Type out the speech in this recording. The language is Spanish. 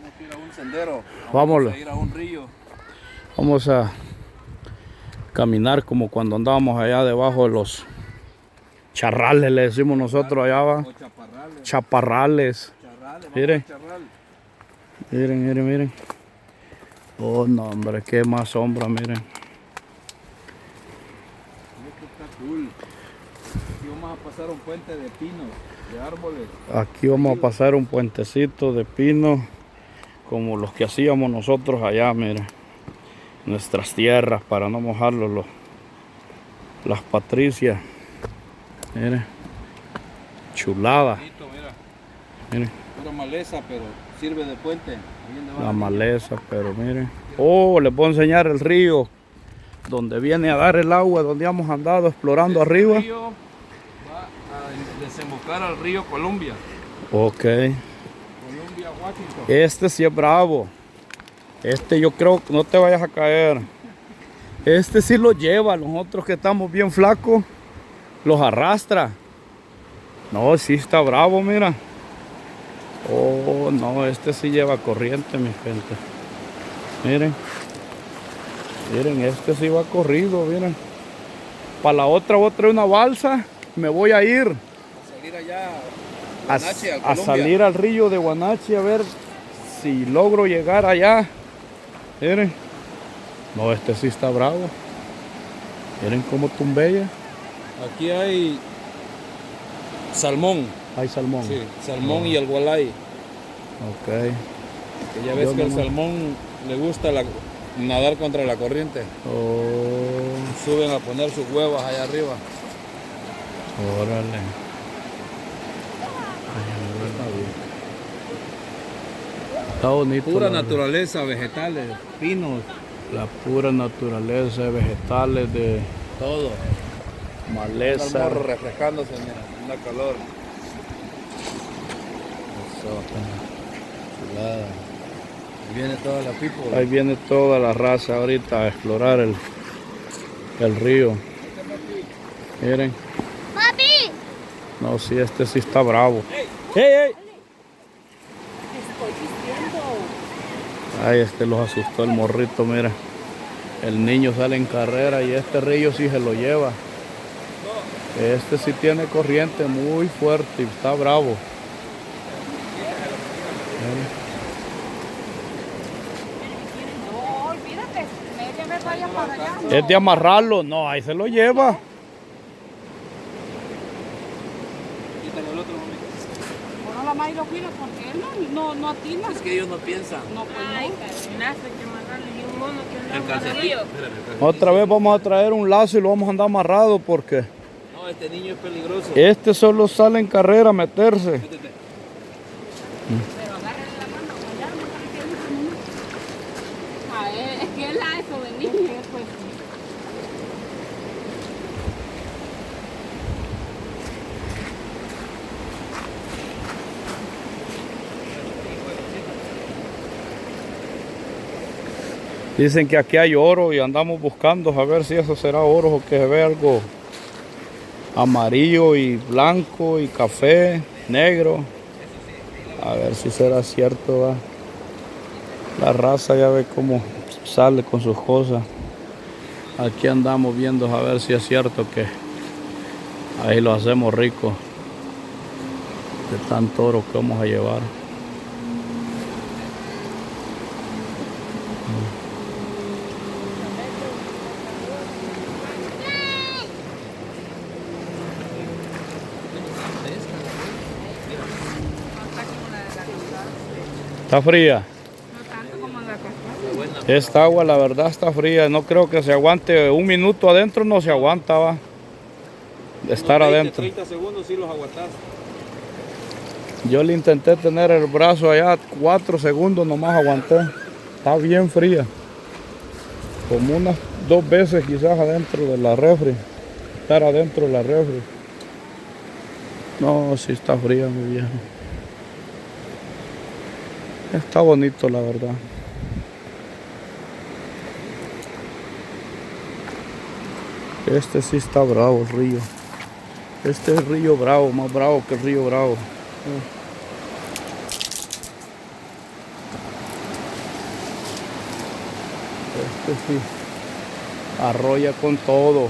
Tenemos que ir a un sendero. Vámonos. Vamos a ir a un río. Vamos a caminar como cuando andábamos allá debajo de los charrales, le decimos nosotros allá, va. O chaparrales. Chaparrales. Charrales, vamos Mire. al charral. Miren, miren, miren. Oh, no, hombre, qué más sombra, miren. Esto está cool. Aquí vamos a pasar un puente de pinos, de árboles. Aquí vamos a pasar un puentecito de pino como los que hacíamos nosotros allá, miren. Nuestras tierras para no mojarlo, las patricias. Miren. Chulada. Bonito, mira. Miren. Pura maleza, pero sirve de puente. Ahí donde va La la niña. maleza, pero miren. Oh, les puedo enseñar el río donde viene a dar el agua, donde hemos andado explorando Este arriba. río va a desembocar al río Columbia. Ok. Columbia, Washington. Este sí es bravo. Este yo creo que no te vayas a caer. Este sí lo lleva. Los otros que estamos bien flacos los arrastra. No, sí está bravo, mira. Oh, no, este sí lleva corriente, mi gente. Miren. Miren, este sí va corrido, miren. Para la otra voy a traer una balsa. Me voy a ir A salir allá a, a Guanache, al a Columbia. salir al río de Guanache a ver si logro llegar allá. Miren. No, este sí está bravo. Miren cómo tumbella. Aquí hay salmón. Hay salmón. Sí, salmón y el gualay. Ok. Que ya ves Yo que el nomás. salmón le gusta nadar contra la corriente. Oh, Suben a poner sus huevos allá arriba. órale. Está bonito. Pura la verdad. naturaleza, vegetales, pinos, La pura naturaleza de vegetales, de todo. maleza. El morro refrescándose, mira, una calor. Eso. Chulada. Y viene toda la people. Ahí viene toda la raza ahorita a explorar el río. Miren. ¡Papi! No, sí, este sí está bravo. ¡Ey, ey! Estoy diciendo. Ay, este los asustó el morrito, mira. El niño sale en carrera y este río sí se lo lleva. Este sí tiene corriente muy fuerte y está bravo. No, olvídate. Media vez vaya para allá. Es de amarrarlo, no, ahí se lo lleva. Quítale el otro momento. Bueno, la May lo cuida porque él no atina. Es que ellos no piensan. No, pues Ay, no. calcinazo, que mandarle y un mono que El andaba en el calcetín. río. Espérame, el calcetín. Otra vez vamos a traer un lazo y lo vamos a andar amarrado porque No, este niño es peligroso. este solo sale en carrera a meterse. Métete. Pero agárrale la mano, allá no para que él no. Es que él a eso de niño, pues. Dicen que aquí hay oro y andamos buscando a ver si eso será oro o que se ve algo amarillo y blanco y café, negro. A ver si será cierto, va. La raza ya ve cómo sale con sus cosas. Aquí andamos viendo a ver si es cierto que ahí lo hacemos rico de tanto oro que vamos a llevar. Está fría. No tanto como la cascada. Esta agua la verdad está fría. No creo que se aguante un minuto adentro, no se aguanta, va. De estar Unos 20, adentro. 30 segundos sí los aguantás. Yo le intenté tener el brazo allá 4 segundos, nomás aguanté. Está bien fría. Como unas 2 veces quizás adentro de la refri. Estar adentro de la refri. No, sí está fría, mi viejo. Está bonito, la verdad. Este sí está bravo, el río. Este es el río Bravo, más bravo que el río Bravo. Este sí arrolla con todo.